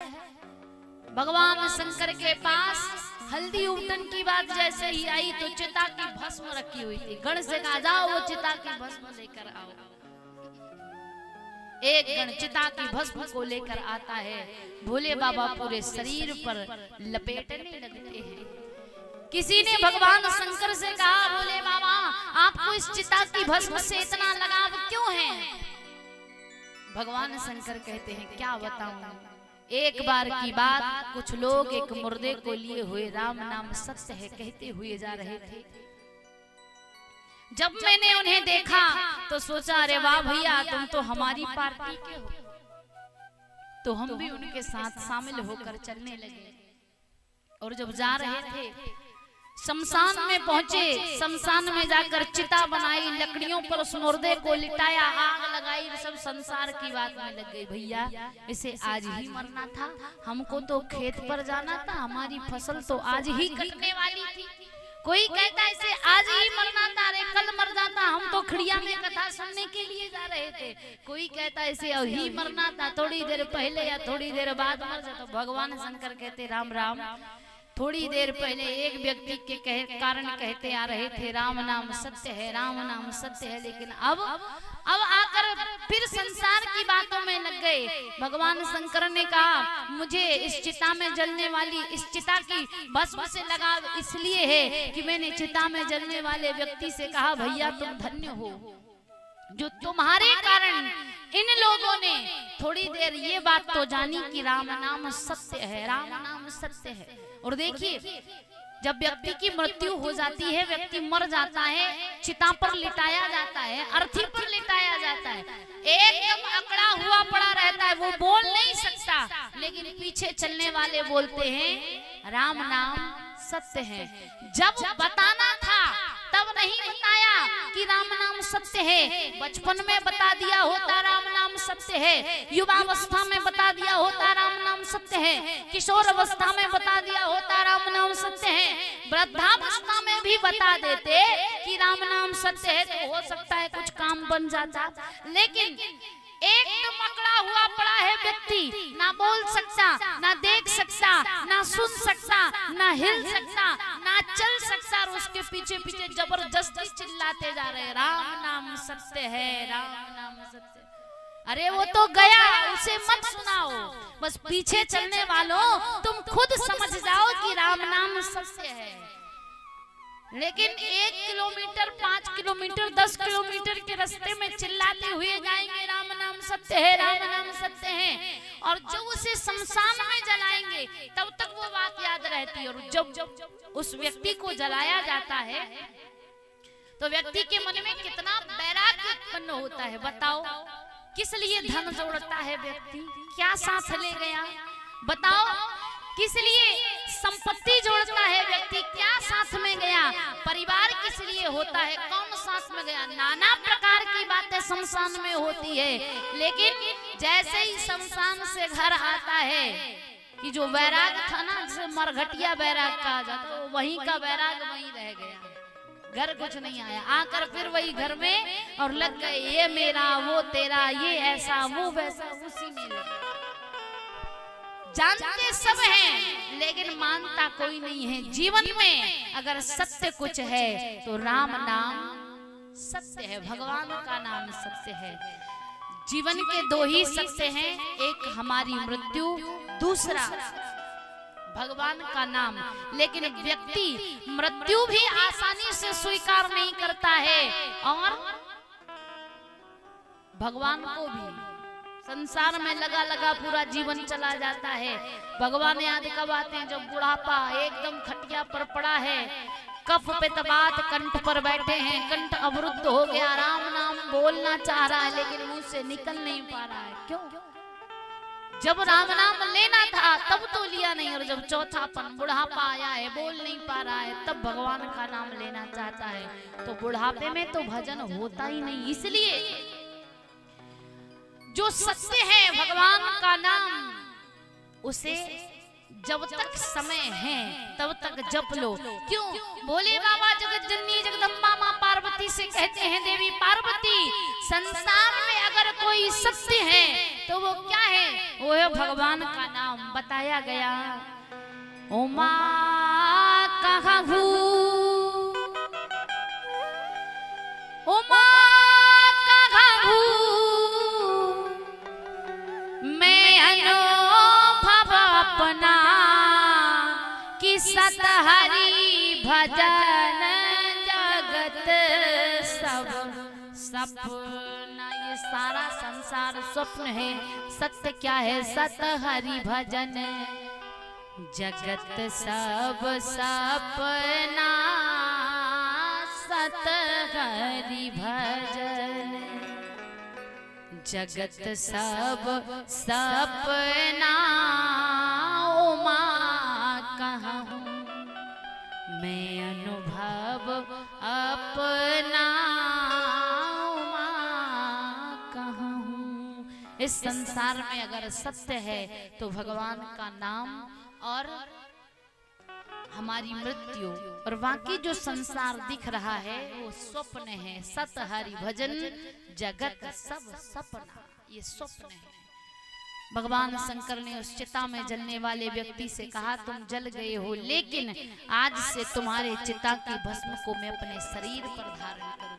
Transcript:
भगवान शंकर के पास हल्दी उठन की बात जैसे ही आई तो चिता की भस्म रखी हुई थी। गण से कहा जाओ वो चिता की भस्म लेकर आओ। एक गण चिता की भस्म को लेकर आता है। भोले बाबा पूरे शरीर पर लपेटने लगते हैं। किसी ने भगवान शंकर से कहा, भोले बाबा आपको इस चिता की भस्म से इतना लगाव क्यों है? भगवान शंकर कहते हैं, क्या बताऊं, एक बार की बात, कुछ लोग एक मुर्दे को लिए हुए राम नाम सत्य है कहते हुए जा रहे थे। जब मैंने उन्हें देखा तो सोचा, अरे वाह भैया तुम तो हमारी पार्टी के हो। तो हम भी उनके साथ शामिल होकर चलने लगे। और जब जा रहे थे शमशान में पहुंचे, शमशान में जाकर चिता बनाई, लकड़ियों पर उस मुर्दे को लिटाया, आग लगाई, सब संसार की बात में लग गई। भैया इसे आज ही मरना था, हमको तो खेत पर जाना था, हमारी फसल तो आज ही कटने वाली थी। कोई कहता इसे आज ही मरना था, अरे कल मर जाता, हम तो खड़िया में कथा सुनने के लिए जा रहे थे। कोई कहता इसे अभी मरना था, थोड़ी देर पहले या थोड़ी देर बाद मर जाता। तो भगवान शंकर कहते, राम राम, थोड़ी देर पहले एक व्यक्ति के कारण कहते आ रहे थे राम नाम सत्य है, राम नाम सत्य है, लेकिन अब आकर फिर संसार की बातों में लग गए। भगवान शंकर ने कहा, मुझे इस चिता में जलने वाली इस चिता की भस्म से लगाव इसलिए है कि मैंने चिता में जलने वाले व्यक्ति से कहा, भैया तुम धन्य हो जो तुम्हारे कारण इन लोगों ने थोड़ी देर ये बात तो जानी कि राम नाम सत्य है, राम नाम सत्य है। और देखिए, जब व्यक्ति की मृत्यु हो जाती है, व्यक्ति मर जाता है, चिता पर लिटाया जाता है, अर्थी पर लिटाया जाता है, एकदम अकड़ा हुआ पड़ा रहता है, वो बोल नहीं सकता, लेकिन पीछे चलने वाले बोलते हैं राम नाम सत्य है। जब बताना था तब नहीं बताया कि राम नाम सत्य है। बचपन में बता दिया होता राम नाम सत्य है, युवावस्था में बता दिया होता राम नाम सत्य है, किशोर अवस्था में बता दिया होता राम नाम सत्य है, वृद्धावस्था में भी बता देते कि राम नाम सत्य है, तो हो सकता है कुछ काम बन जाता। लेकिन एकदम अकड़ा हुआ पड़ा है व्यक्ति, ना बोल सकता, ना देख सकता, ना सुन सकता, ना हिल सकता, ना चल सकता, और उसके पीछे पीछे जबरदस्ती चिल्लाते जा रहे, राम नाम सत्य है, राम नाम सत्य। अरे वो तो गया, उसे मत सुनाओ, बस पीछे चलने वालों तुम खुद समझ जाओ कि राम नाम सत्य है। लेकिन 1 किलोमीटर, 5 किलोमीटर, 10 किलोमीटर के रास्ते में चिल्लाते हुए जाएंगे राम नाम सत्य है, राम नाम सत्य है, और जब उसे शमशान में जलाएंगे तब तक वो बात याद रहती है। और जब उस व्यक्ति को जलाया जाता है तो व्यक्ति के मन में कितना वैराग्य उत्पन्न होता है। बताओ किस लिए धन जोड़ता है व्यक्ति, क्या साथ ले गया? बताओ किस लिए संपत्ति जोड़ता है व्यक्ति, क्या साथ में गया? परिवार किस लिए होता है, कौन साथ में गया? नाना प्रकार की बातें शमशान में होती है। लेकिन जैसे ही शमशान से घर आता है कि जो वैराग था ना, जिसे मरघटिया वैराग कहा जाता है, वहीं का वैराग वहीं रह गया, घर कुछ नहीं आया। आकर फिर वही घर में और लग गए, ये मेरा वो तेरा, ये ऐसा वो वैसा, उसी में लग गए। जानते सब हैं लेकिन मानता कोई नहीं है। जीवन में अगर सत्य कुछ है तो राम नाम सत्य है, भगवान का नाम सत्य है। जीवन के 2 ही सत्य हैं, एक हमारी मृत्यु, दूसरा भगवान का नाम। लेकिन व्यक्ति मृत्यु भी आसानी से स्वीकार नहीं करता है और भगवान को भी। संसार में लगा लगा पूरा जीवन चला जाता है। भगवान याद कब आते हैं? जब बुढ़ापा एकदम खटिया पर पड़ा है, कफ पे तबात कंठ पर बैठे हैं, कंठ अवरुद्ध हो गया, राम नाम बोलना चाह रहा है लेकिन मुंह से निकल नहीं पा रहा है। क्यों? जब राम नाम लेना था तब तो लिया नहीं, और जब चौथापन बुढ़ापा आया है, बोल नहीं पा रहा है, तब भगवान का नाम लेना चाहता है। तो बुढ़ापे में तो भजन होता ही नहीं। इसलिए जो सत्य है भगवान का नाम, उसे जब तक समय है तब तक जप लो। क्यों? भोले बाबा जगत जननी जगदम्बा माँ पार्वती से कहते हैं, देवी पार्वती संसार में अगर कोई सत्य है तो वो क्या है? वो है भगवान का नाम बताया गया। उमा कहाँ हूँ, उमा कहाँ हूँ, मैं अनुभव अपना कि सत हरि भजन जगत सब सपना। ये सारा संसार स्वप्न है, सत्य क्या है? सत हरि भजन जगत सब सपना, सत हरि भजन जगत सब सपना। उमा कहाँ हूँ, मैं अनुभव अपना, उमा कहाँ हूँ। इस संसार में अगर सत्य है तो भगवान का नाम और हमारी मृत्यु, और बाकी जो संसार दिख रहा है वो स्वप्न है। सत हरि भजन जगत सब सपना, ये स्वप्न है। भगवान शंकर ने उस चिता में जलने वाले व्यक्ति से कहा, तुम जल गए हो, लेकिन आज से तुम्हारे चिता की भस्म को मैं अपने शरीर पर धारण करूंगा।